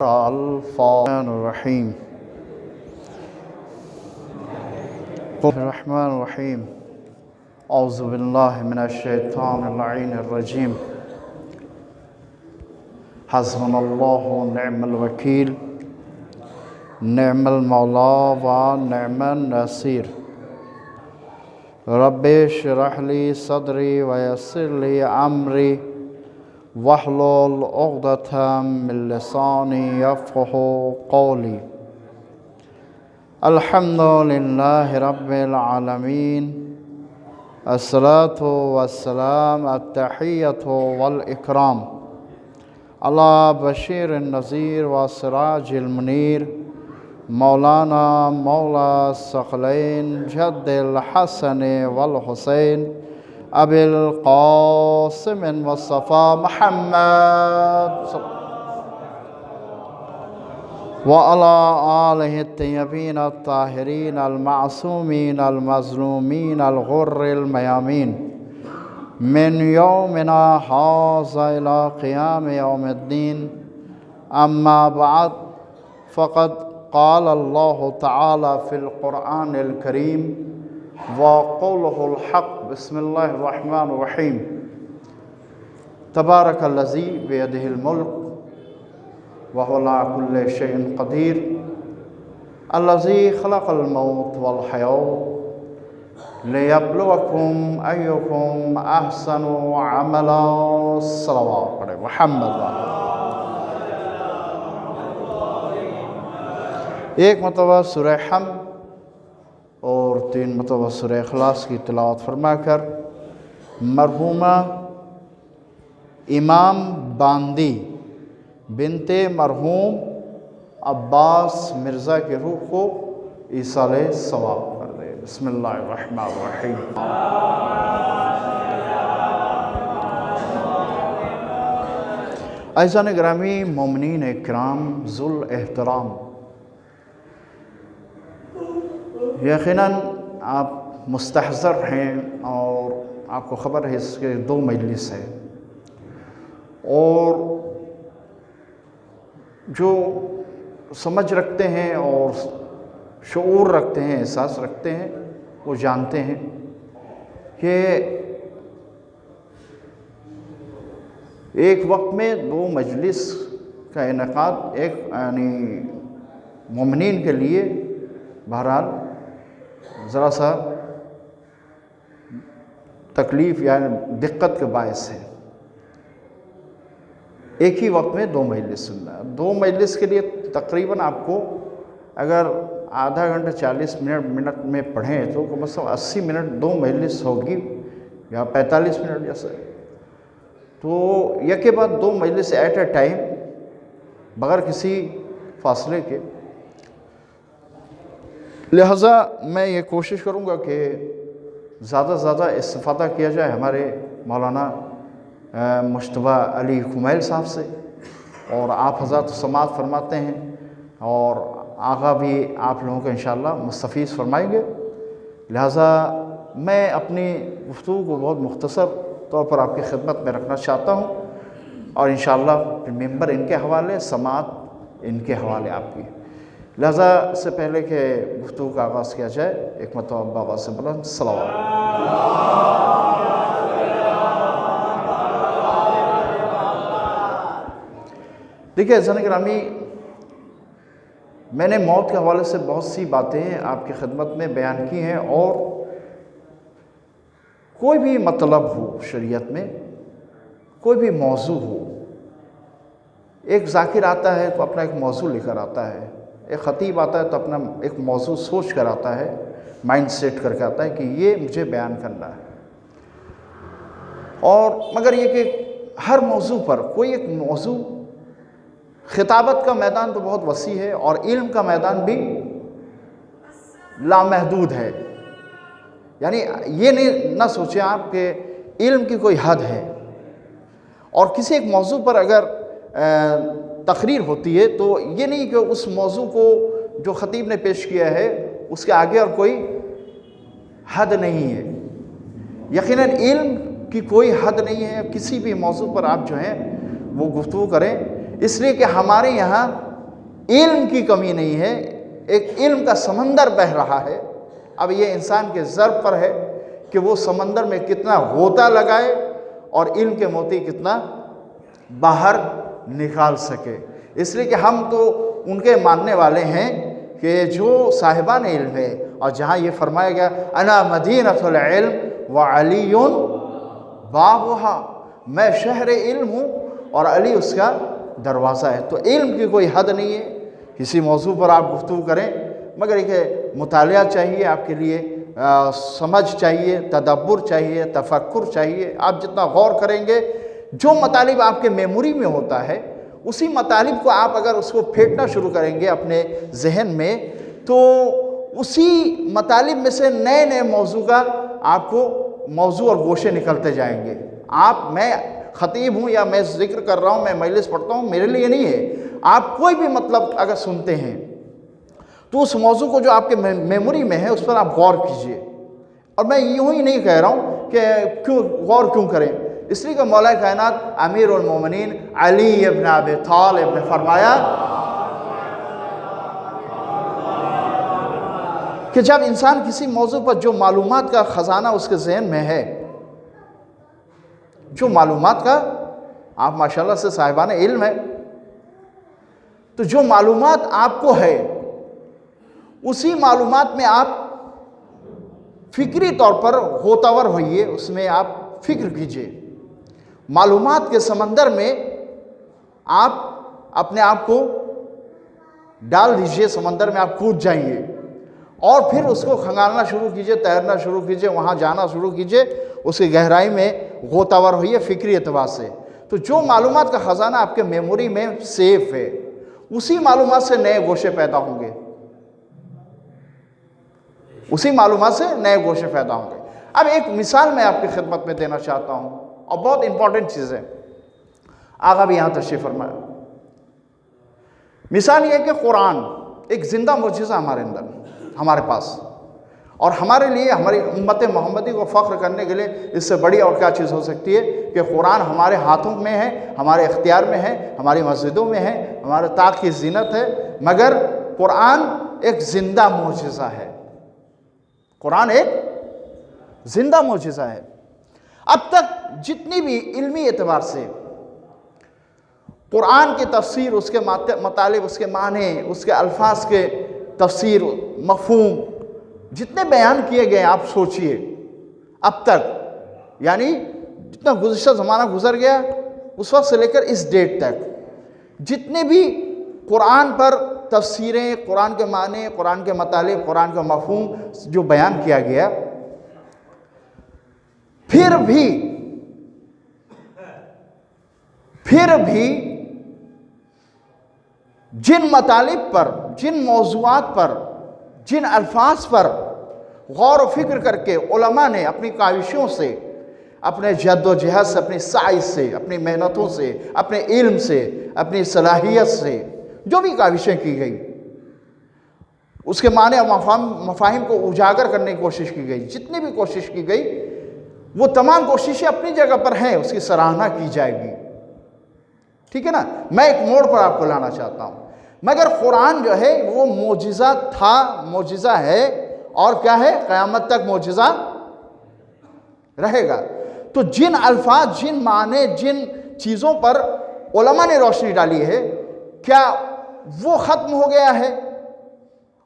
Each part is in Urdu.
الرحمن الرحيم. الرحمن الرحيم. أعوذ بالله من الشيطان اللعين الرجيم. حسبنا الله ونعم الوكيل، نعم المولى ونعم النصير. رب اشرح لي صدري ويسر لي أمري واحلل عقدة من لساني يفقهوا قولي. الحمد لله رب العالمين، الصلاة والسلام التحية والإكرام على بشير النذير والسراج المنير مولانا مولا الثقلين جد الحسن والحسين أبي القاسم المصطفى محمد وعلى آله الطيبين الطاهرين المعصومين المظلومين الغر الميامين من يومنا هذا إلى قيام يوم الدين. أما بعد، فقد قال الله تعالى في القرآن الكريم وقوله الحق. بسم الله الرحمن الرحيم. تبارك الذي بيده الملك وهو على كل شيء قدير، الذي خلق الموت والحياة ليبلوكم أيكم أحسن عملا. صلوات پڑھے محمد. ایک مرتبہ سورہ حمد اور 3 مرتبہ سورہ اخلاص کی تلاوت فرما کر مرحومہ امام باندی بنت مرحوم عباس مرزا کے روح کو ایصال ثواب کر دے. بسم اللہ الرحمن الرحیم. عزیزان گرامی، مومنین اکرام، ذو احترام، یقیناً آپ مستحضر ہیں اور آپ کو خبر ہے اس کے 2 مجلس ہے، اور جو سمجھ رکھتے ہیں اور شعور رکھتے ہیں، احساس رکھتے ہیں، وہ جانتے ہیں کہ ایک وقت میں 2 مجلس کا انعقاد ایک یعنی مومنین کے لیے بہرحال ذرا سا تکلیف یا دقت کا باعث ہے. ایک ہی وقت میں 2 مجلس سننا ہے. 2 مجلس کے لیے تقریباً آپ کو اگر آدھا گھنٹہ 40 منٹ میں پڑھیں تو کم از کم 80 منٹ 2 مجلس ہوگی یا 45 منٹ جیسے. تو یک کے بعد 2 مجلس ایٹ اے ٹائم بغیر کسی فاصلے کے. لہٰذا میں یہ کوشش کروں گا کہ زیادہ سے زیادہ استفادہ کیا جائے ہمارے مولانا مجتبیٰ علی کمیل صاحب سے، اور آپ حضرات سماعت فرماتے ہیں اور آقا بھی آپ لوگوں کو انشاءاللہ مستفیض فرمائیں گے. لہٰذا میں اپنی گفتگو کو بہت مختصر طور پر آپ کی خدمت میں رکھنا چاہتا ہوں، اور انشاءاللہ ممبر ان کے حوالے، سماعت ان کے حوالے آپ کی. لہٰذا اس سے پہلے کہ گفتگو کا آغاز کیا جائے، ایک مرتبہ بابا سے بلند صلوات. دیکھیے عزیزان گرامی، میں نے موت کے حوالے سے بہت سی باتیں آپ کی خدمت میں بیان کی ہیں، اور کوئی بھی مطلب ہو شریعت میں، کوئی بھی موضوع ہو، ایک ذاکر آتا ہے تو اپنا ایک موضوع لے کر آتا ہے، ایک خطیب آتا ہے تو اپنا ایک موضوع سوچ کر آتا ہے، مائنڈ سیٹ کر کے آتا ہے کہ یہ مجھے بیان کرنا ہے. اور مگر یہ کہ ہر موضوع پر کوئی ایک موضوع، خطابت کا میدان تو بہت وسیع ہے اور علم کا میدان بھی لامحدود ہے. یعنی یہ نہ سوچیں آپ کہ علم کی کوئی حد ہے، اور کسی ایک موضوع پر اگر تقریر ہوتی ہے تو یہ نہیں کہ اس موضوع کو جو خطیب نے پیش کیا ہے اس کے آگے اور کوئی حد نہیں ہے. یقیناً علم کی کوئی حد نہیں ہے، کسی بھی موضوع پر آپ جو ہیں وہ گفتگو کریں، اس لیے کہ ہمارے یہاں علم کی کمی نہیں ہے، ایک علم کا سمندر بہہ رہا ہے۔ اب یہ انسان کے ضرب پر ہے کہ وہ سمندر میں کتنا غوطہ لگائے اور علم کے موتی کتنا باہر نکال سکے۔ اس لیے کہ ہم تو ان کے ماننے والے ہیں کہ جو صاحبان علم ہے، اور جہاں یہ فرمایا گیا انا مدینۃ العلم وعلی بابھا، میں شہر علم ہوں اور علی اس کا دروازہ ہے۔ تو علم کی کوئی حد نہیں ہے، کسی موضوع پر آپ گفتگو کریں، مگر ایک مطالعہ چاہیے آپ کے لیے، سمجھ چاہیے، تدبر چاہیے، تفکر چاہیے۔ آپ جتنا غور کریں گے، جو مطالب آپ کے میموری میں ہوتا ہے، اسی مطالب کو آپ اگر اس کو پھینکنا شروع کریں گے اپنے ذہن میں، تو اسی مطالب میں سے نئے نئے موضوع کا آپ کو موضوع اور گوشے نکلتے جائیں گے۔ میں خطیب ہوں یا میں ذکر کر رہا ہوں، میں مجلس پڑھتا ہوں، میرے لیے نہیں ہے۔ آپ کوئی بھی مطلب اگر سنتے ہیں تو اس موضوع کو جو آپ کے میموری میں ہے اس پر آپ غور کیجئے۔ اور میں یوں ہی نہیں کہہ رہا ہوں کہ غور کیوں کریں، اس لیے کہ مولا کائنات امیر المومنین علی ابن ابی طالب نے فرمایا کہ جب انسان کسی موضوع پر جو معلومات کا خزانہ اس کے ذہن میں ہے، جو معلومات کا، آپ ماشاءاللہ سے صاحبان علم ہے، تو جو معلومات آپ کو ہے اسی معلومات میں آپ فکری طور پر غوطہ ور ہوئیے، اس میں آپ فکر کیجئے، معلومات کے سمندر میں آپ اپنے آپ کو ڈال دیجئے، سمندر میں آپ کود جائیے اور پھر اس کو کھنگالنا شروع کیجئے، تیرنا شروع کیجئے، وہاں جانا شروع کیجئے، اس کی گہرائی میں غوطہ ور ہوئیے فکری اعتبار سے۔ تو جو معلومات کا خزانہ آپ کے میموری میں سیف ہے، اسی معلومات سے نئے گوشے پیدا ہوں گے، اسی معلومات سے نئے گوشے پیدا ہوں گے۔ اب ایک مثال میں آپ کی خدمت میں دینا چاہتا ہوں، اور بہت امپورٹنٹ چیز ہے، آقا بھی یہاں تشریف فرمایا۔ مثال یہ ہے کہ قرآن ایک زندہ معجزہ ہمارے اندر، ہمارے پاس، اور ہمارے لیے، ہماری امت محمدی کو فخر کرنے کے لیے اس سے بڑی اور کیا چیز ہو سکتی ہے کہ قرآن ہمارے ہاتھوں میں ہے، ہمارے اختیار میں ہے، ہماری مسجدوں میں ہے، ہمارے طاق کی زینت ہے، مگر قرآن ایک زندہ معجزہ ہے۔ قرآن ایک زندہ معجزہ ہے۔ اب تک جتنی بھی علمی اعتبار سے قرآن کی تفسیر، اس کے مطالب، اس کے معنی، اس کے الفاظ کے تفسیر، مفہوم جتنے بیان کیے گئے، آپ سوچئے اب تک، یعنی جتنا گزشتہ زمانہ گزر گیا اس وقت سے لے کر اس ڈیٹ تک، جتنے بھی قرآن پر تفسیریں، قرآن کے معنی، قرآن کے مطالب، قرآن کا مفہوم جو بیان کیا گیا، پھر بھی جن مطالب پر، جن موضوعات پر، جن الفاظ پر غور و فکر کر کے علماء نے اپنی کاوشوں سے، اپنے جد و جہد سے، اپنی سعی سے، اپنی محنتوں سے، اپنے علم سے، اپنی صلاحیت سے جو بھی کاوشیں کی گئی، اس کے معنی اور مفاہیم کو اجاگر کرنے کی کوشش کی گئی، جتنی بھی کوشش کی گئی، وہ تمام کوششیں اپنی جگہ پر ہیں، اس کی سراہنا کی جائے گی، ٹھیک ہے نا۔ میں ایک موڑ پر آپ کو لانا چاہتا ہوں، مگر قرآن جو ہے وہ معجزہ تھا، معجزہ ہے، اور کیا ہے، قیامت تک معجزہ رہے گا۔ تو جن الفاظ، جن معنی، جن چیزوں پر علماء نے روشنی ڈالی ہے، کیا وہ ختم ہو گیا ہے؟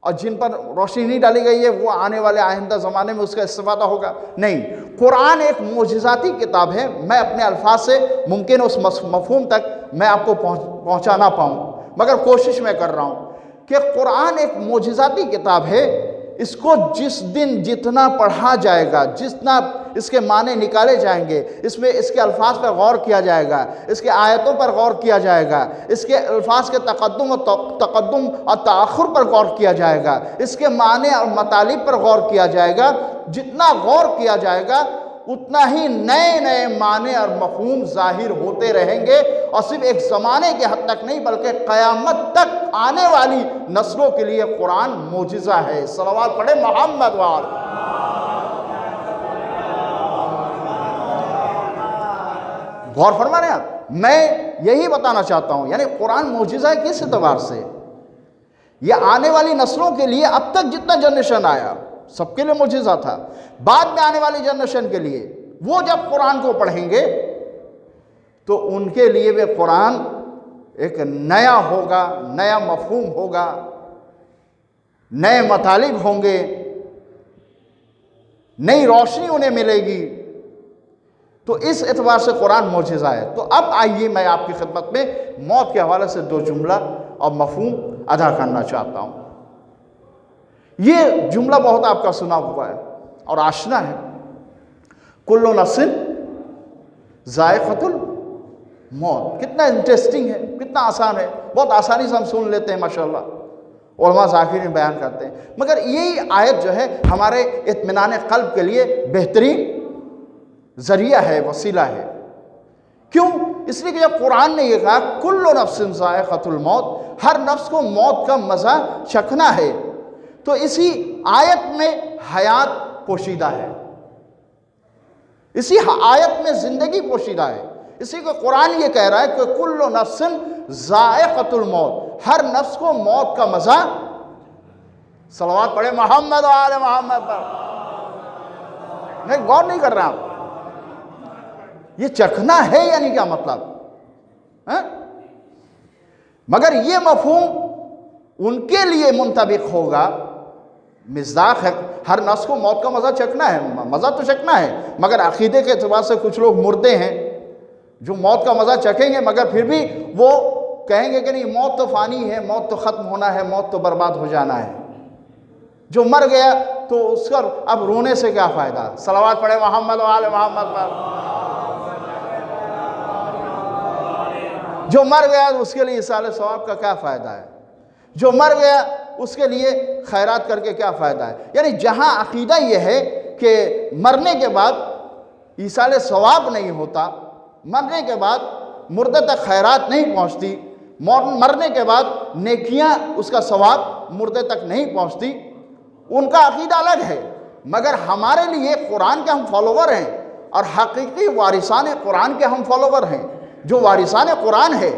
اور جن پر روشنی نہیں ڈالی گئی ہے وہ آنے والے آئندہ زمانے میں اس کا استفادہ ہوگا؟ نہیں، قرآن ایک معجزاتی کتاب ہے۔ میں اپنے الفاظ سے ممکن اس مفہوم تک میں آپ کو پہنچا نہ پاؤں، مگر کوشش میں کر رہا ہوں کہ قرآن ایک معجزاتی کتاب ہے۔ اس کو جس دن جتنا پڑھا جائے گا، جتنا اس کے معنی نکالے جائیں گے، اس میں اس کے الفاظ پر غور کیا جائے گا، اس کے آیتوں پر غور کیا جائے گا، اس کے الفاظ کے تقدم اور تاخر پر غور کیا جائے گا، اس کے معنی اور مطالب پر غور کیا جائے گا، جتنا غور کیا جائے گا اتنا ہی نئے نئے معنی اور مفہوم ظاہر ہوتے رہیں گے، اور صرف ایک زمانے کے حد تک نہیں بلکہ قیامت تک آنے والی نسلوں کے لیے قرآن معجزہ ہے۔ صلوات پڑھیں محمد وآل۔ غور فرما رہے ہیں آپ؟ میں یہی بتانا چاہتا ہوں، یعنی قرآن معجزہ ہے کس اعتبار سے؟ یہ آنے والی نسلوں کے لیے اب تک جتنا جنریشن آیا سب کے لیے معجزہ تھا، بعد میں آنے والی جنریشن کے لیے وہ جب قرآن کو پڑھیں گے تو ان کے لیے بھی قرآن ایک نیا ہوگا، نیا مفہوم ہوگا، نئے مطالب ہوں گے، نئی روشنی انہیں ملے گی۔ تو اس اعتبار سے قرآن معجزہ ہے۔ تو اب آئیے میں آپ کی خدمت میں موت کے حوالے سے 2 جملہ اور مفہوم ادا کرنا چاہتا ہوں۔ یہ جملہ بہت آپ کا سنا ہوا ہے اور آشنا ہے، کل نفس ذائقۃ الموت۔ کتنا انٹرسٹنگ ہے، کتنا آسان ہے، بہت آسانی سے ہم سن لیتے ہیں ماشاءاللہ، علماء ذاکرین بیان کرتے ہیں۔ مگر یہی آیت جو ہے ہمارے اطمینان قلب کے لیے بہترین ذریعہ ہے، وسیلہ ہے۔ کیوں؟ اس لیے کہ جب قرآن نے یہ کہا کل نفس ذائقۃ الموت، ہر نفس کو موت کا مزہ چکھنا ہے، تو اسی آیت میں حیات پوشیدہ ہے، اسی آیت میں زندگی پوشیدہ ہے۔ اسی کو قرآن یہ کہہ رہا ہے کہ کل نفس ذائقۃ الموت، ہر نفس کو موت کا مزہ، صلوات پڑھے محمد و آل محمد پر، نہیں غور نہیں کر رہا آپ، یہ چکھنا ہے یعنی کیا مطلب؟ مگر یہ مفہوم ان کے لیے منطبق ہوگا، مصداق ہے، ہر نفس کو موت کا مزہ چکھنا ہے، مزہ تو چکھنا ہے، مگر عقیدے کے اعتبار سے کچھ لوگ مردے ہیں جو موت کا مزہ چکھیں گے مگر پھر بھی وہ کہیں گے کہ نہیں، موت تو فانی ہے، موت تو ختم ہونا ہے، موت تو برباد ہو جانا ہے۔ جو مر گیا تو اس کا اب رونے سے کیا فائدہ؟ صلوات پڑھے محمد و آل محمد پر۔ جو مر گیا اس کے لیے ایصال ثواب کا کیا فائدہ ہے؟ جو مر گیا اس کے لیے خیرات کر کے کیا فائدہ ہے؟ یعنی جہاں عقیدہ یہ ہے کہ مرنے کے بعد ایصال ثواب نہیں ہوتا، مرنے کے بعد مردے تک خیرات نہیں پہنچتی، مرنے کے بعد نیکیاں اس کا ثواب مردے تک نہیں پہنچتی، ان کا عقیدہ الگ ہے۔ مگر ہمارے لیے قرآن کے ہم فالوور ہیں اور حقیقی وارثان قرآن کے ہم فالوور ہیں، جو وارثان قرآن ہے۔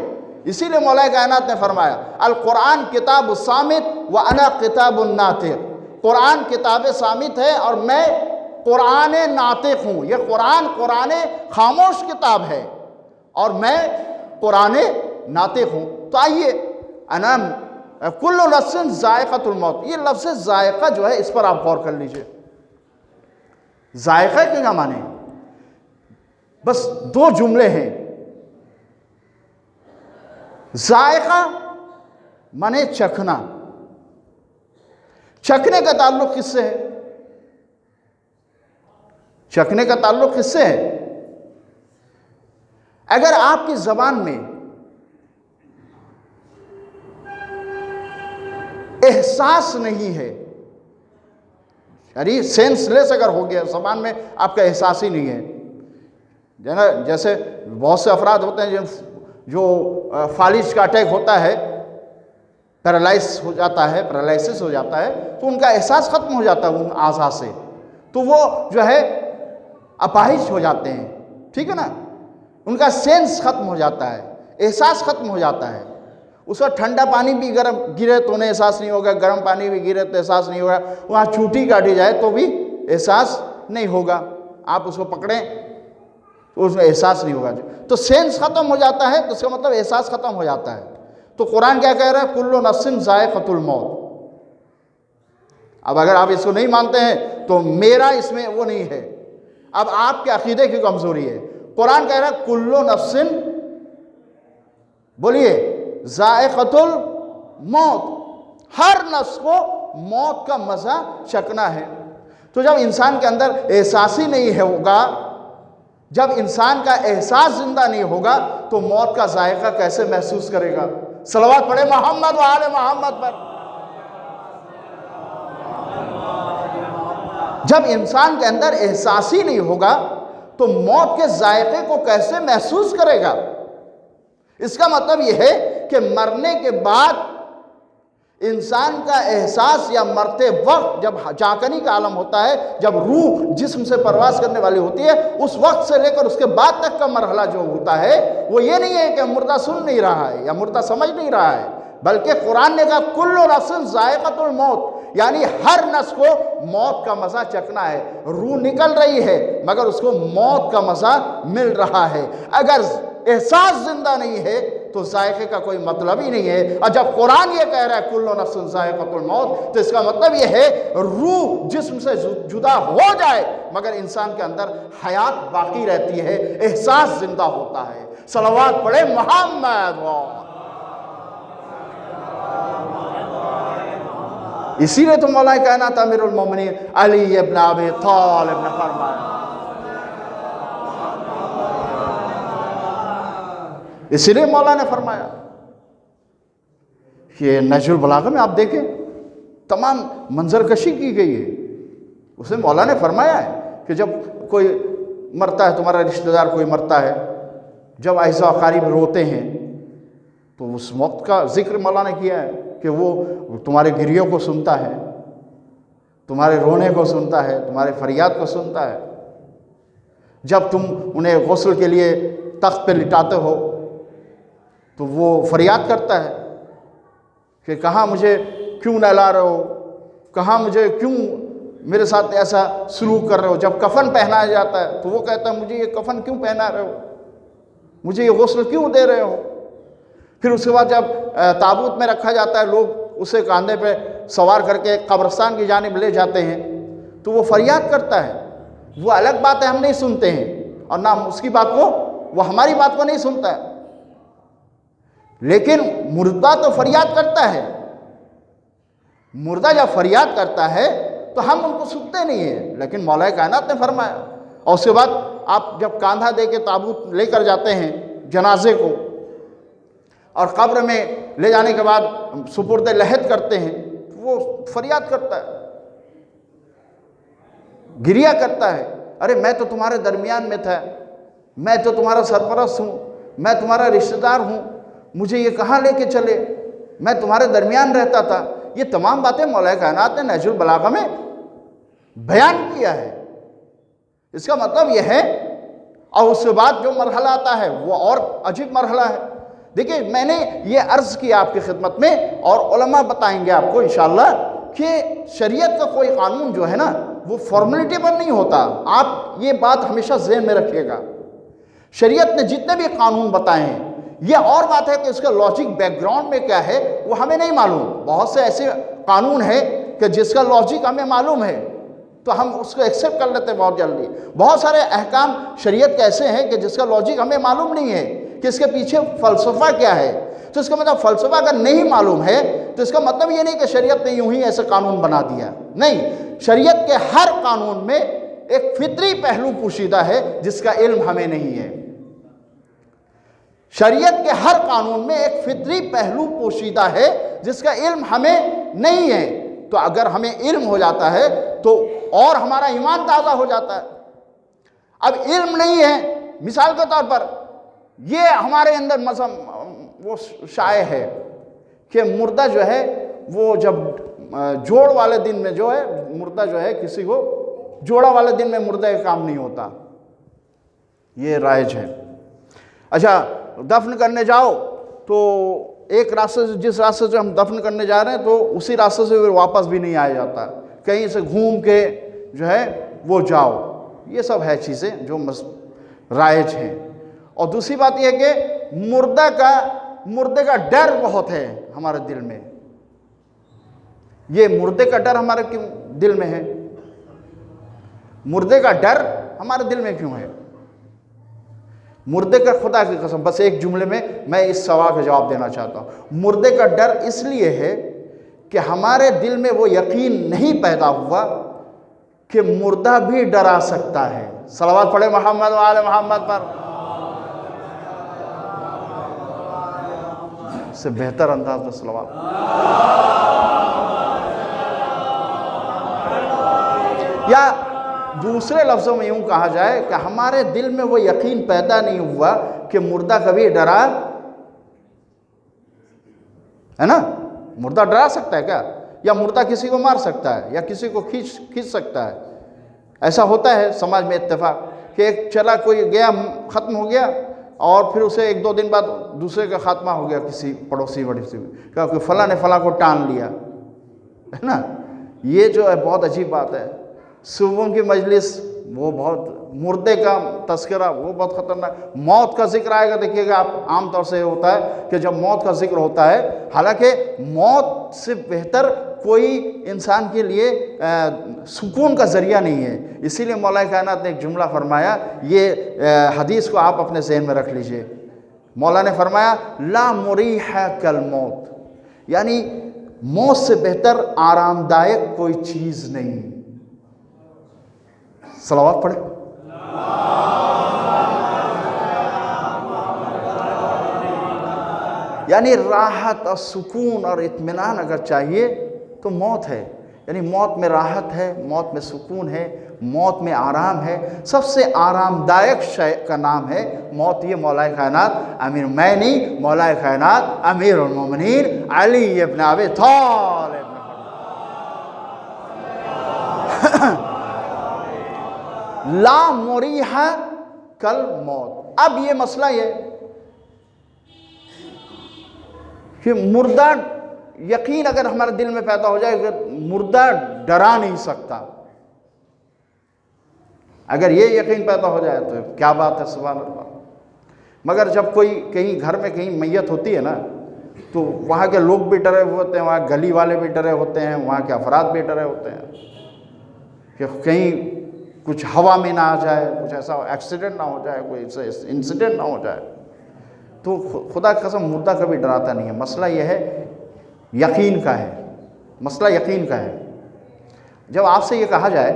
اسی لیے مولا کائنات نے فرمایا القرآن کتاب الصامت وانا کتاب الناطق، قرآن کتاب صامت ہے اور میں قرآن ناطق ہوں۔ یہ قرآن خاموش کتاب ہے اور میں قرآن ناطق ہوں۔ تو آئیے کل نفس ذائقۃ الموت، یہ لفظ ذائقہ جو ہے اس پر آپ غور کر لیجئے۔ ذائقہ کے کیا معنی ہے؟ بس 2 جملے ہیں۔ ذائقہ مانے چکھنا، چکھنے کا تعلق کس سے ہے؟ چکھنے کا تعلق کس سے ہے؟ اگر آپ کی زبان میں احساس نہیں ہے، یعنی سینس لیس اگر ہو گیا، زبان میں آپ کا احساس ہی نہیں ہے، جیسے بہت سے افراد ہوتے ہیں جو فالج کا اٹیک ہوتا ہے، پیرالائسس ہو جاتا ہے تو ان کا احساس ختم ہو جاتا ہے ان اعضاء سے، تو وہ جو ہے اپاہج ہو جاتے ہیں، ٹھیک ہے نا، ان کا سینس ختم ہو جاتا ہے، احساس ختم ہو جاتا ہے۔ اس وقت ٹھنڈا پانی بھی گرے تو انہیں احساس نہیں ہوگا، گرم پانی بھی گرے تو احساس نہیں ہوگا، وہاں چوٹی کاٹی جائے تو بھی احساس نہیں ہوگا، آپ اس کو پکڑیں تو اس میں احساس نہیں ہوگا۔ تو سینس ختم ہو جاتا ہے تو اس کا مطلب احساس ختم ہو جاتا ہے۔ تو قرآن کیا کہہ رہا ہے؟ کل نفس ذائقۃ الموت۔ اب اگر آپ اس کو نہیں مانتے ہیں تو میرا اس میں وہ نہیں ہے، اب آپ کے عقیدے کی کمزوری ہے۔ قرآن کہہ رہا ہے کل نفس، بولیے، ذائقۃ الموت، ہر نفس کو موت کا مزہ چکھنا ہے۔ تو جب انسان کے اندر احساس ہی نہیں ہوگا، جب انسان کا احساس زندہ نہیں ہوگا تو موت کا ذائقہ کیسے محسوس کرے گا؟ صلوات پڑھے محمد و آل محمد پر۔ جب انسان کے اندر احساس ہی نہیں ہوگا تو موت کے ذائقے کو کیسے محسوس کرے گا؟ اس کا مطلب یہ ہے کہ مرنے کے بعد انسان کا احساس یا مرتے وقت جب چاکنی کا عالم ہوتا ہے، جب روح جسم سے پرواز کرنے والی ہوتی ہے، اس وقت سے لے کر اس کے بعد تک کا مرحلہ جو ہوتا ہے وہ یہ نہیں ہے کہ مردہ سن نہیں رہا ہے یا مردہ سمجھ نہیں رہا ہے، بلکہ قرآن نے کہا کل نفس ذائقۃ الموت، یعنی ہر نفس کو موت کا مزہ چکھنا ہے۔ روح نکل رہی ہے مگر اس کو موت کا مزہ مل رہا ہے۔ اگر احساس زندہ نہیں ہے تو ذائقے کا کوئی مطلب ہی نہیں ہے۔ اور جب قرآن یہ کہہ رہا ہے کل نفس ذائقۃ الموت، تو اس کا مطلب یہ ہے روح جسم سے جدا ہو جائے مگر انسان کے اندر حیات باقی رہتی ہے، احساس زندہ ہوتا ہے۔ صلوات پڑھے محمد۔ اسی لیے تو مولا کائنات امیر المومنین علی ابن ابی طالب نے فرمایا، اسی لیے مولا نے فرمایا کہ نہج البلاغہ میں آپ دیکھیں تمام منظر کشی کی گئی ہے۔ اس میں مولا نے فرمایا ہے کہ جب کوئی مرتا ہے، تمہارا رشتہ دار کوئی مرتا ہے، جب اعزاء و اقارب روتے ہیں تو اس وقت کا ذکر مولا نے کیا ہے کہ وہ تمہارے گریوں کو سنتا ہے، تمہارے رونے کو سنتا ہے، تمہارے فریاد کو سنتا ہے۔ جب تم انہیں غسل کے لیے تخت پہ لٹاتے ہو تو وہ فریاد کرتا ہے کہ کہاں مجھے کیوں نہلا رہے ہو، کہاں مجھے کیوں میرے ساتھ ایسا سلوک کر رہے ہو۔ جب کفن پہنایا جاتا ہے تو وہ کہتا ہے مجھے یہ کفن کیوں پہنا رہے ہو، مجھے یہ غسل کیوں دے رہے ہو۔ پھر اس کے بعد جب تابوت میں رکھا جاتا ہے، لوگ اسے کاندھے پہ سوار کر کے قبرستان کی جانب لے جاتے ہیں تو وہ فریاد کرتا ہے۔ وہ الگ بات ہے، ہم نہیں سنتے ہیں، اور نہ اس کی بات کو، وہ ہماری بات کو نہیں سنتا ہے، لیکن مردہ تو فریاد کرتا ہے۔ مردہ جب فریاد کرتا ہے تو ہم ان کو سنتے نہیں ہیں، لیکن مولا کائنات نے فرمایا۔ اور اس کے بعد آپ جب کاندھا دے کے تابوت لے کر جاتے ہیں جنازے کو، اور قبر میں لے جانے کے بعد سپرد لحد کرتے ہیں، وہ فریاد کرتا ہے، گریہ کرتا ہے، ارے میں تو تمہارے درمیان میں تھا، میں تو تمہارا سرپرست ہوں، میں تمہارا رشتہ دار ہوں، مجھے یہ کہاں لے کے چلے، میں تمہارے درمیان رہتا تھا۔ یہ تمام باتیں مولا کائنات نے نہج البلاغہ میں بیان کیا ہے۔ اس کا مطلب یہ ہے، اور اس کے بعد جو مرحلہ آتا ہے وہ اور عجیب مرحلہ ہے۔ دیکھیں میں نے یہ عرض کیا آپ کی خدمت میں، اور علماء بتائیں گے آپ کو انشاءاللہ کہ شریعت کا کوئی قانون جو ہے نا وہ فارمیلٹی پر نہیں ہوتا۔ آپ یہ بات ہمیشہ ذہن میں رکھیے گا۔ شریعت نے جتنے بھی قانون بتائے ہیں، یہ اور بات ہے کہ اس کا لاجک بیک گراؤنڈ میں کیا ہے وہ ہمیں نہیں معلوم۔ بہت سے ایسے قانون ہیں کہ جس کا لاجک ہمیں معلوم ہے تو ہم اس کو ایکسیپٹ کر لیتے ہیں بہت جلدی۔ بہت سارے احکام شریعت کے ایسے ہیں کہ جس کا لاجک ہمیں معلوم نہیں ہے کہ اس کے پیچھے فلسفہ کیا ہے۔ تو اس کا مطلب فلسفہ اگر نہیں معلوم ہے تو اس کا مطلب یہ نہیں کہ شریعت نے یوں ہی ایسے قانون بنا دیا، نہیں۔ شریعت کے ہر قانون میں ایک فطری پہلو پوشیدہ ہے جس کا علم ہمیں نہیں ہے۔ شریعت کے ہر قانون میں ایک فطری پہلو پوشیدہ ہے جس کا علم ہمیں نہیں ہے۔ تو اگر ہمیں علم ہو جاتا ہے تو اور ہمارا ایمان تازہ ہو جاتا ہے۔ اب علم نہیں ہے، مثال کے طور پر یہ ہمارے اندر وہ شائع ہے کہ مردہ جو ہے وہ جب جوڑ والے دن میں جو ہے مردہ جو ہے کسی کو جوڑا والے دن میں مردہ کا کام نہیں ہوتا، یہ رائج ہے۔ اچھا دفن کرنے جاؤ تو ایک راستے سے، جس راستے سے ہم دفن کرنے جا رہے ہیں تو اسی راستے سے واپس بھی نہیں آیا جاتا، کہیں سے گھوم کے جو ہے وہ جاؤ۔ یہ سب ہے چیزیں جو رائج ہیں۔ اور دوسری بات یہ ہے کہ مردے کا ڈر بہت ہے ہمارے دل میں۔ یہ مردے کا ڈر ہمارے کیوں دل میں ہے؟ مردے کا ڈر ہمارے دل میں کیوں ہے؟ مردے کا، خدا کی قسم بس ایک جملے میں میں اس سوال کا جواب دینا چاہتا ہوں۔ مردے کا ڈر اس لیے ہے کہ ہمارے دل میں وہ یقین نہیں پیدا ہوا کہ مردہ بھی ڈرا سکتا ہے۔ صلوات پڑھے محمد و آل محمد پر۔ اس سے بہتر انداز میں صلوات۔ یا دوسرے لفظوں میں یوں کہا جائے کہ ہمارے دل میں وہ یقین پیدا نہیں ہوا کہ مردہ کبھی ڈرا ہے نا؟ مردہ ڈرا سکتا ہے کیا؟ یا مردہ کسی کو مار سکتا ہے یا کسی کو کھینچ سکتا ہے؟ ایسا ہوتا ہے سماج میں اتفاق کہ ایک چلا کوئی گیا ختم ہو گیا اور پھر اسے 1-2 دن بعد دوسرے کا خاتمہ ہو گیا کسی پڑوسی سے، کہ فلاں نے فلاں کو ٹان لیا، ہے نا. یہ جو ہے بہت عجیب بات ہے. صوفیوں کی مجلس وہ بہت، مردے کا تذکرہ وہ بہت خطرناک. موت کا ذکر آئے گا، دیکھیے گا آپ عام طور سے ہوتا ہے کہ جب موت کا ذکر ہوتا ہے، حالانکہ موت سے بہتر کوئی انسان کے لیے سکون کا ذریعہ نہیں ہے. اسی لیے مولا کائنات نے ایک جملہ فرمایا، یہ حدیث کو آپ اپنے ذہن میں رکھ لیجئے. مولا نے فرمایا لا مریح کالموت، یعنی موت سے بہتر آرام دائق کوئی چیز نہیں. صلوات پڑھیں. یعنی راحت اور سکون اور اطمینان اگر چاہیے تو موت ہے. یعنی موت میں راحت ہے، موت میں سکون ہے، موت میں آرام ہے. سب سے آرام دائق شے کا نام ہے موت. یہ مولا کائنات امیر، میں نہیں، مولا کائنات امیر المومنین علی ابن ابی طالب لا مریح کالموت. اب یہ مسئلہ یہ کہ مردہ، یقین اگر ہمارے دل میں پیدا ہو جائے کہ مردہ ڈرا نہیں سکتا، اگر یہ یقین پیدا ہو جائے تو کیا بات ہے، سبحان اللہ. مگر جب کوئی کہیں گھر میں کہیں میت ہوتی ہے نا، تو وہاں کے لوگ بھی ڈرے ہوئے ہوتے ہیں، وہاں گلی والے بھی ڈرے ہوتے ہیں، وہاں کے افراد بھی ڈرے ہوتے ہیں کہ کہیں کچھ ہوا میں نہ آ جائے، کچھ ایسا ایکسیڈنٹ نہ ہو جائے، کوئی انسیڈنٹ نہ ہو جائے. تو خدا کی قسم مردہ کبھی ڈراتا نہیں ہے. مسئلہ یہ ہے یقین کا ہے، مسئلہ یقین کا ہے. جب آپ سے یہ کہا جائے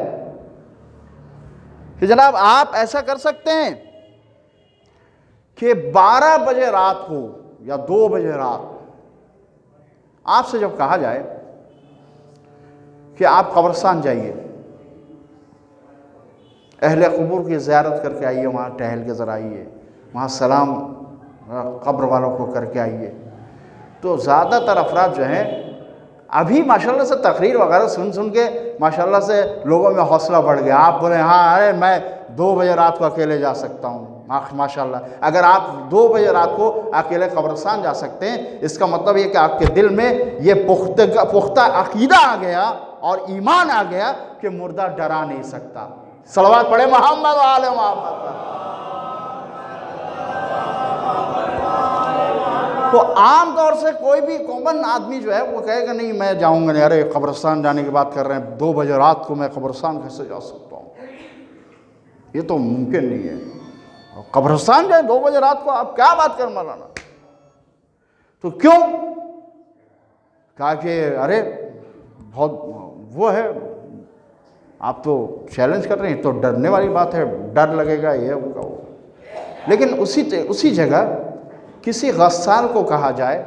کہ جناب آپ ایسا کر سکتے ہیں کہ 12 بجے رات کو یا 2 بجے رات، آپ سے جب کہا جائے کہ آپ قبرستان جائیے، اہل قبور کی زیارت کر کے آئیے، وہاں ٹہل کے ذرا آئیے، وہاں سلام قبر والوں کو کر کے آئیے، تو زیادہ تر افراد جو ہیں ابھی ماشاءاللہ سے تقریر وغیرہ سن کے ماشاءاللہ سے لوگوں میں حوصلہ بڑھ گیا. آپ بولیں ہاں ارے میں 2 بجے رات کو اکیلے جا سکتا ہوں. ماشاءاللہ اگر آپ 2 بجے رات کو اکیلے قبرستان جا سکتے ہیں، اس کا مطلب یہ کہ آپ کے دل میں یہ پختہ عقیدہ آ گیا اور ایمان آ گیا کہ مردہ ڈرا نہیں سکتا. صلوات پڑھے محمد و آل محمد. تو عام طور سے کوئی بھی کامن آدمی جو ہے وہ کہے گا نہیں میں جاؤں گا نہیں، ارے قبرستان جانے کی بات کر رہے ہیں، 2 بجے رات کو میں قبرستان کیسے جا سکتا ہوں، یہ تو ممکن نہیں ہے. قبرستان جائیں 2 بجے رات کو، آپ کیا بات کر مولانا؟ تو کیوں؟ کہا کہ ارے بہت وہ ہے، آپ تو چیلنج کر رہے ہیں، تو ڈرنے والی بات ہے، ڈر لگے گا یہ ہوگا وہ. لیکن اسی جگہ کسی غسال کو کہا جائے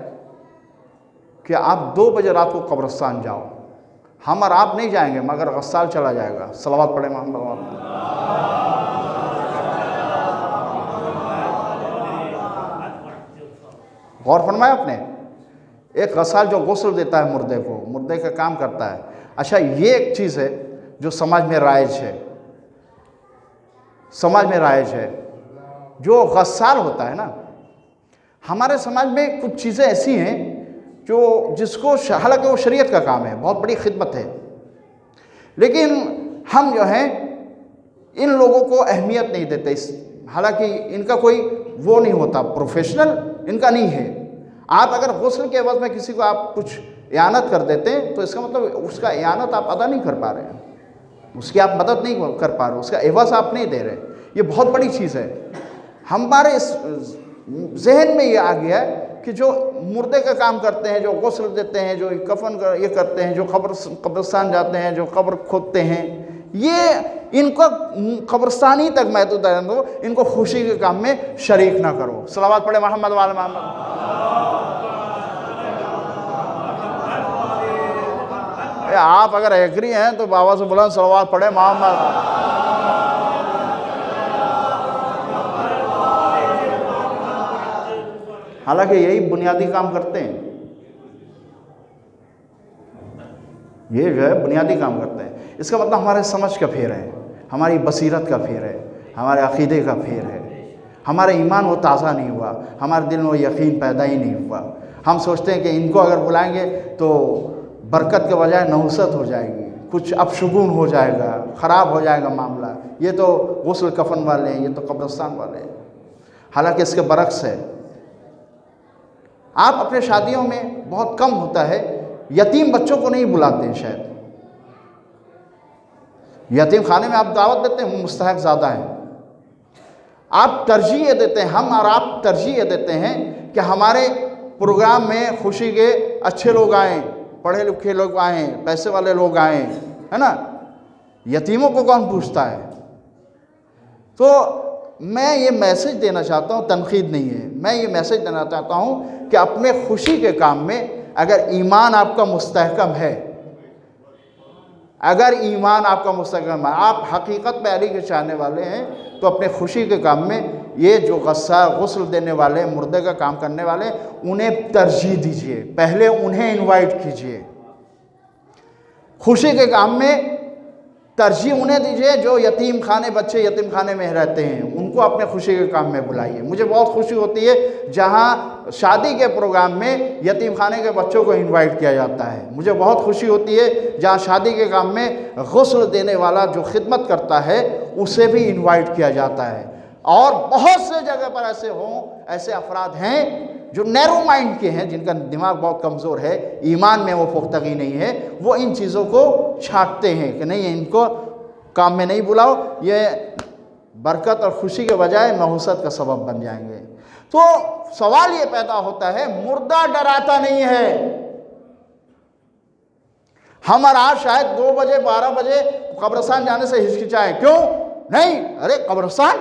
کہ آپ 2 بجے رات کو قبرستان جاؤ، ہم اور آپ نہیں جائیں گے مگر غسال چلا جائے گا. صلوات پڑھے محمد. غور فرمایا آپ نے؟ ایک غسال جو غسل دیتا ہے مردے کو، مردے کا کام کرتا ہے. اچھا یہ ایک چیز ہے جو سماج میں رائج ہے، سماج میں رائج ہے. جو غسال ہوتا ہے نا، ہمارے سماج میں کچھ چیزیں ایسی ہیں جو جس کو حالانکہ وہ شریعت کا کام ہے، بہت بڑی خدمت ہے، لیکن ہم جو ہیں ان لوگوں کو اہمیت نہیں دیتے. حالانکہ ان کا کوئی وہ نہیں ہوتا، پروفیشنل ان کا نہیں ہے. آپ اگر غسل کے عوض میں کسی کو آپ کچھ اعانت کر دیتے ہیں تو اس کا مطلب اس کا اعانت آپ ادا نہیں کر پا رہے ہیں، اس کی آپ مدد نہیں کر پا رہے، اس کا عوض آپ نہیں دے رہے. یہ بہت بڑی چیز ہے. ہمارے اس ذہن میں یہ آ گیا ہے کہ جو مردے کا کام کرتے ہیں، جو غسل دیتے ہیں، جو کفن یہ کرتے ہیں، جو قبرستان جاتے ہیں، جو قبر کھودتے ہیں، یہ ان کو قبرستانی تک محدود ہے، ان کو خوشی کے کام میں شریک نہ کرو. صلوات پڑھے محمد و آل محمد. آپ اگر ایگری ہیں تو بابا سے بلند صلوات پڑھے محمد. حالانکہ یہی بنیادی کام کرتے ہیں، یہ جو ہے بنیادی کام کرتے ہیں. اس کا مطلب ہمارے سمجھ کا پھیر ہے، ہماری بصیرت کا پھیر ہے، ہمارے عقیدے کا پھیر ہے. ہمارا ایمان وہ تازہ نہیں ہوا، ہمارے دل میں وہ یقین پیدا ہی نہیں ہوا۔ ہم سوچتے ہیں کہ ان کو اگر بلائیں گے تو برکت کے بجائے نحوست ہو جائے گی، کچھ اپشگون ہو جائے گا، خراب ہو جائے گا معاملہ، یہ تو غسل کفن والے ہیں، یہ تو قبرستان والے ہیں۔ حالانکہ اس کے برعکس ہے۔ آپ اپنے شادیوں میں بہت کم ہوتا ہے، یتیم بچوں کو نہیں بلاتے ہیں شاید۔ یتیم خانے میں آپ دعوت دیتے ہیں، مستحق زیادہ ہیں۔ آپ ترجیح یہ دیتے ہیں، ہم اور آپ ترجیح یہ دیتے ہیں کہ ہمارے پروگرام میں خوشی کے اچھے لوگ آئیں، پڑھے لکھے لوگ آئیں، پیسے والے لوگ آئیں، ہے نا؟ یتیموں کو کون پوچھتا ہے؟ تو میں یہ میسج دینا چاہتا ہوں، تنقید نہیں ہے، میں یہ میسج دینا چاہتا ہوں کہ اپنے خوشی کے کام میں اگر ایمان آپ کا مستحکم ہے، اگر ایمان آپ کا مستحکم ہے، آپ حقیقت میں علی کے چاہنے والے ہیں، تو اپنے خوشی کے کام میں یہ جو غسل دینے والے، مردے کا کام کرنے والے، انہیں ترجیح دیجئے، پہلے انہیں انوائٹ کیجئے۔ خوشی کے کام میں ترجیح انہیں دیجئے جو یتیم خانے، بچے یتیم خانے میں رہتے ہیں، ان کو اپنے خوشی کے کام میں بلائیے۔ مجھے بہت خوشی ہوتی ہے جہاں شادی کے پروگرام میں یتیم خانے کے بچوں کو انوائٹ کیا جاتا ہے۔ مجھے بہت خوشی ہوتی ہے جہاں شادی کے کام میں غسل دینے والا جو خدمت کرتا ہے اسے بھی انوائٹ کیا جاتا ہے۔ اور بہت سے جگہ پر ایسے افراد ہیں جو نیرو مائنڈ کے ہیں، جن کا دماغ بہت کمزور ہے، ایمان میں وہ پختگی نہیں ہے، وہ ان چیزوں کو چھانٹتے ہیں کہ نہیں ان کو کام میں نہیں بلاؤ، یہ برکت اور خوشی کے بجائے نحوست کا سبب بن جائیں گے۔ تو سوال یہ پیدا ہوتا ہے، مردہ ڈراتا نہیں ہے۔ ہم اور آپ شاید 2 بجے 12 بجے قبرستان جانے سے ہچکچائیں، کیوں؟ نہیں، ارے قبرستان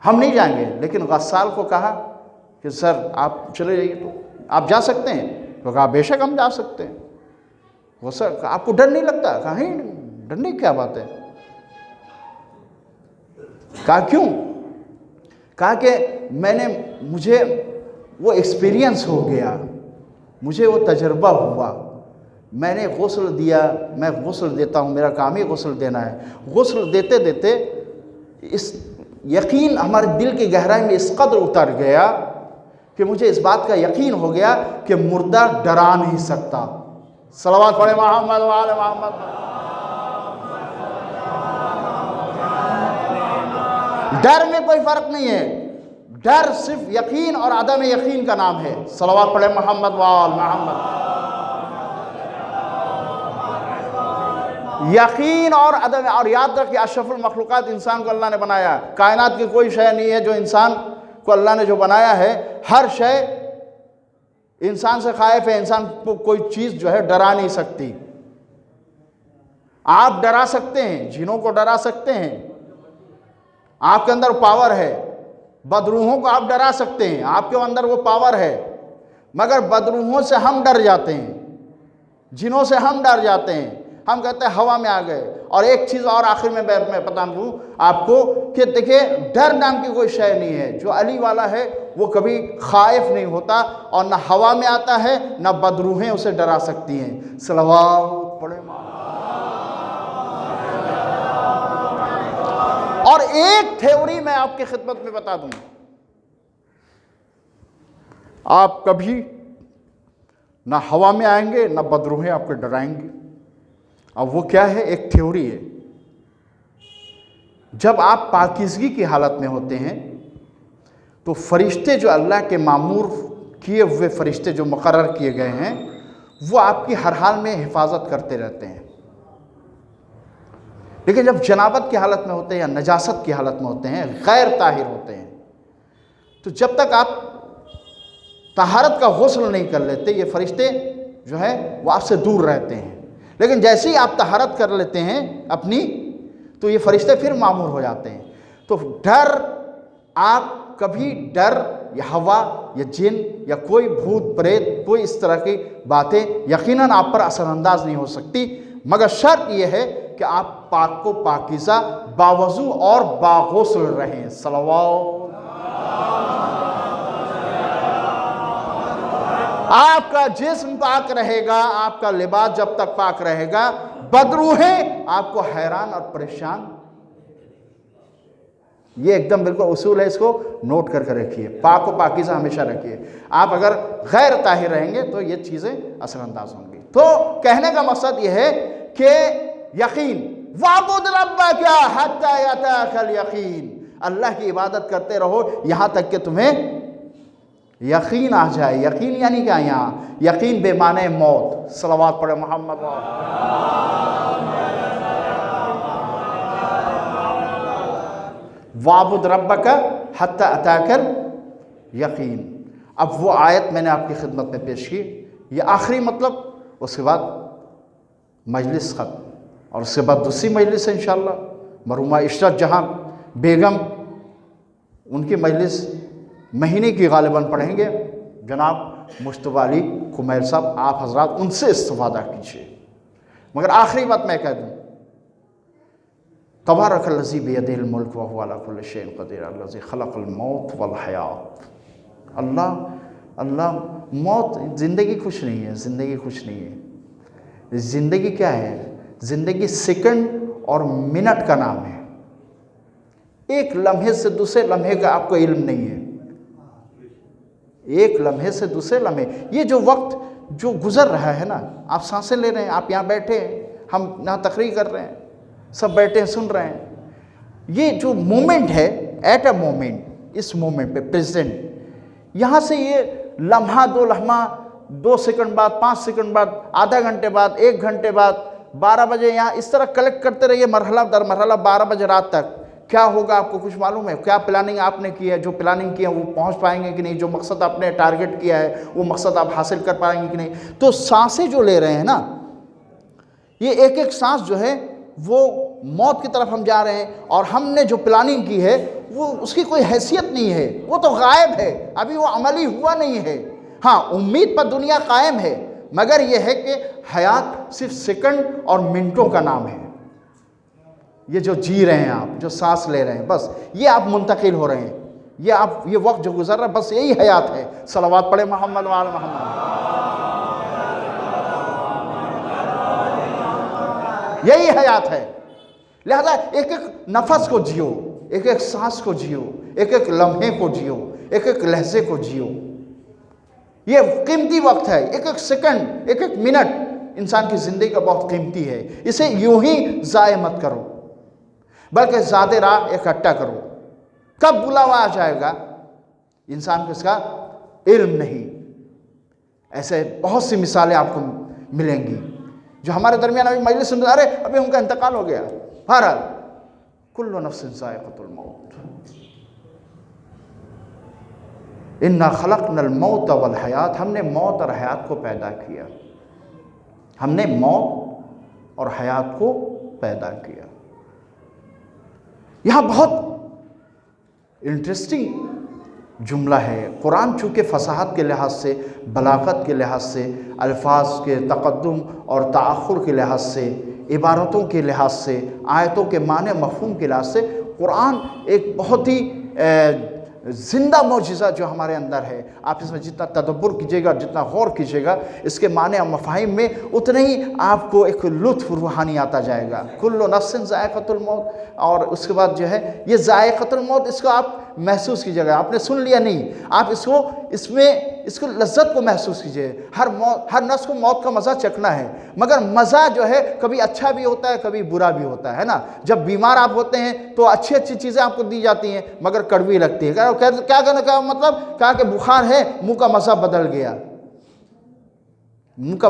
ہم نہیں جائیں گے۔ لیکن غسال کو کہا کہ سر آپ چلے جائیے، تو آپ جا سکتے ہیں؟ تو کہا بے شک ہم جا سکتے ہیں۔ وہ سر آپ کو ڈر نہیں لگتا؟ کہا نہیں، ڈرنے کی کیا بات ہے؟ کہا کیوں؟ کہا کہ مجھے وہ ایکسپیرینس ہو گیا، مجھے وہ تجربہ ہوا، میں نے غسل دیا، میں غسل دیتا ہوں، میرا کام ہی غسل دینا ہے۔ غسل دیتے دیتے اس یقین ہمارے دل کی گہرائی میں اس قدر اتر گیا کہ مجھے اس بات کا یقین ہو گیا کہ مردہ ڈرا نہیں سکتا۔ صلوات پڑھیں محمد و آل محمد۔ ڈر میں کوئی فرق نہیں ہے، ڈر صرف یقین اور عدم یقین کا نام ہے۔ صلوات پڑھیں محمد و آل محمد۔ یقین اور عدم، اور یاد رکھیں اشرف المخلوقات انسان کو اللہ نے بنایا، کائنات کی کوئی شے نہیں ہے جو انسان کو اللہ نے جو بنایا ہے، ہر شے انسان سے خائف ہے، انسان کو کوئی چیز جو ہے ڈرا نہیں سکتی۔ آپ ڈرا سکتے ہیں، جنوں کو ڈرا سکتے ہیں، آپ کے اندر پاور ہے، بدروحوں کو آپ ڈرا سکتے ہیں، آپ کے اندر وہ پاور ہے، مگر بدروحوں سے ہم ڈر جاتے ہیں، جنوں سے ہم ڈر جاتے ہیں، ہم کہتے ہیں ہوا میں آ گئے۔ اور ایک چیز اور آخر میں بتا دوں آپ کو کہ دیکھیں ڈر نام کی کوئی شے نہیں ہے، جو علی والا ہے وہ کبھی خائف نہیں ہوتا، اور نہ ہوا میں آتا ہے نہ بدروحیں اسے ڈرا سکتی ہیں۔ صلوات پڑھیں۔ اور ایک تھیوری میں آپ کی خدمت میں بتا دوں، آپ کبھی نہ ہوا میں آئیں گے نہ بدروحیں آپ کو ڈرائیں گی۔ اب وہ کیا ہے؟ ایک تھیوری ہے، جب آپ پاکیزگی کی حالت میں ہوتے ہیں تو فرشتے جو اللہ کے معمور کیے ہوئے فرشتے جو مقرر کیے گئے ہیں وہ آپ کی ہر حال میں حفاظت کرتے رہتے ہیں۔ لیکن جب جنابت کی حالت میں ہوتے ہیں یا نجاست کی حالت میں ہوتے ہیں، غیر طاہر ہوتے ہیں، تو جب تک آپ طہارت کا غسل نہیں کر لیتے یہ فرشتے جو ہیں وہ آپ سے دور رہتے ہیں۔ لیکن جیسے ہی آپ طہارت کر لیتے ہیں اپنی، تو یہ فرشتے پھر معمور ہو جاتے ہیں۔ تو ڈر، آپ کبھی ڈر یا ہوا یا جن یا کوئی بھوت پریت، کوئی اس طرح کی باتیں یقیناً آپ پر اثر انداز نہیں ہو سکتی، مگر شرط یہ ہے کہ آپ پاک کو پاکیزہ، باوضو اور باغسل رہیں۔ صلوات۔ آپ کا جسم پاک رہے گا، آپ کا لباس جب تک پاک رہے گا، بدروحیں آپ کو حیران اور پریشان یہ ایک دم بالکل اصول ہے، اس کو نوٹ کر کے رکھیے، پاک و پاکیزہ ہمیشہ رکھیے۔ آپ اگر غیر طاہر رہیں گے تو یہ چیزیں اثر انداز ہوں گی۔ تو کہنے کا مقصد یہ ہے کہ یقین، وَاعْبُدْ رَبَّكَ حَتَّى يَأْتِيَكَ الْيَقِينُ، اللہ کی عبادت کرتے رہو یہاں تک کہ تمہیں یقین آ جائے۔ یقین یعنی کیا یہاں؟ یقین بے معنی موت۔ صلوات پڑھے محمد۔ وَاعْبُدْ رَبَّكَ حَتَّى يَأْتِيَكَ الْيَقِينُ۔ اب وہ آیت میں نے آپ کی خدمت میں پیش کی، یہ آخری مطلب، اس کے بعد مجلس ختم، اور اس کے بعد دوسری مجلس ہے انشاءاللہ مرحومہ عشرت جہاں بیگم، ان کی مجلس مہینے کی غالباً پڑھیں گے جناب مجتبی علی کمیل صاحب، آپ حضرات ان سے استفادہ کیجیے۔ مگر آخری بات میں کہہ دوں، تبارک الذی بیدہ الملک وہو علی کل شیء قدیر الذی خلق الموت والحیات۔ اللہ موت، زندگی کچھ نہیں ہے، زندگی کچھ نہیں ہے۔ زندگی کیا ہے؟ زندگی سیکنڈ اور منٹ کا نام ہے۔ ایک لمحے سے دوسرے لمحے کا آپ کو علم نہیں ہے، ایک لمحے سے دوسرے لمحے، یہ جو وقت جو گزر رہا ہے نا، آپ سانسیں لے رہے ہیں، آپ یہاں بیٹھے ہیں، ہم یہاں تقریر کر رہے ہیں، سب بیٹھے ہیں سن رہے ہیں، یہ جو مومنٹ ہے، ایٹ اے مومنٹ، اس مومنٹ پہ پریزنٹ، یہاں سے یہ لمحہ، دو لمحہ، 2 سیکنڈ بعد، 5 سیکنڈ بعد، آدھا گھنٹے بعد، 1 گھنٹے بعد، 12 بجے، یہاں اس طرح کلیکٹ کرتے رہیے مرحلہ در مرحلہ 12 بجے رات تک۔ کیا ہوگا آپ کو کچھ معلوم ہے؟ کیا پلاننگ آپ نے کی ہے؟ جو پلاننگ کی ہے وہ پہنچ پائیں گے کہ نہیں؟ جو مقصد آپ نے ٹارگٹ کیا ہے وہ مقصد آپ حاصل کر پائیں گے کہ نہیں؟ تو سانسیں جو لے رہے ہیں نا، یہ ایک ایک سانس جو ہے وہ موت کی طرف ہم جا رہے ہیں، اور ہم نے جو پلاننگ کی ہے وہ اس کی کوئی حیثیت نہیں ہے، وہ تو غائب ہے، ابھی وہ عملی ہوا نہیں ہے۔ ہاں، امید پر دنیا قائم ہے، مگر یہ ہے کہ حیات صرف سیکنڈ اور منٹوں کا نام ہے۔ یہ جو جی رہے ہیں آپ، جو سانس لے رہے ہیں، بس یہ آپ منتقل ہو رہے ہیں، یہ وقت جو گزر رہا ہے، بس یہی حیات ہے۔ صلوات پڑھے محمد وآل محمد۔ یہی حیات ہے، لہذا ایک ایک نفس کو جیو، ایک ایک سانس کو جیو، ایک ایک لمحے کو جیو، ایک ایک لحظے کو جیو۔ یہ قیمتی وقت ہے، ایک ایک سیکنڈ، ایک ایک منٹ انسان کی زندگی کا بہت قیمتی ہے، اسے یوں ہی ضائع مت کرو، بلکہ زیادہ راہ اکٹھا کرو۔ کب بلاوا آ جائے گا انسان کو اس کا علم نہیں۔ ایسے بہت سی مثالیں آپ کو ملیں گی جو ہمارے درمیان ابھی مجلس سن رہے، ابھی ان کا انتقال ہو گیا۔ بہرحال کل نفس ذائقۃ الموت، انا خلقنا الموت والحیات، ہم نے موت اور حیات کو پیدا کیا، ہم نے موت اور حیات کو پیدا کیا۔ یہاں بہت انٹرسٹنگ جملہ ہے۔ قرآن چونکہ فصاحت کے لحاظ سے، بلاغت کے لحاظ سے، الفاظ کے تقدم اور تأخر کے لحاظ سے، عبارتوں کے لحاظ سے، آیتوں کے معنی مفہوم کے لحاظ سے، قرآن ایک بہت ہی زندہ معجزہ جو ہمارے اندر ہے۔ آپ اس میں جتنا تدبر کیجیے گا، جتنا غور کیجیے گا، اس کے معنی اور مفاہیم میں اتنا ہی آپ کو ایک لطف روحانی آتا جائے گا۔ کل نفس ذائقۃ الموت، اور اس کے بعد جو ہے یہ ذائقۃ الموت، اس کو آپ محسوس کیجیے گا۔ آپ نے سن لیا نہیں، آپ اس کو لذت کو محسوس کیجیے۔ ہر نفس کو موت کا مزہ چکھنا ہے، مگر مزہ جو ہے کبھی اچھا بھی ہوتا ہے، کبھی برا بھی ہوتا ہے نا۔ جب بیمار آپ ہوتے ہیں تو اچھی اچھی چیزیں آپ کو دی جاتی ہیں، مگر کڑوی لگتی ہے۔ کیا کہنے کا مطلب؟ کہا کہ بخار ہے، منہ کا مزہ بدل گیا، منہ کا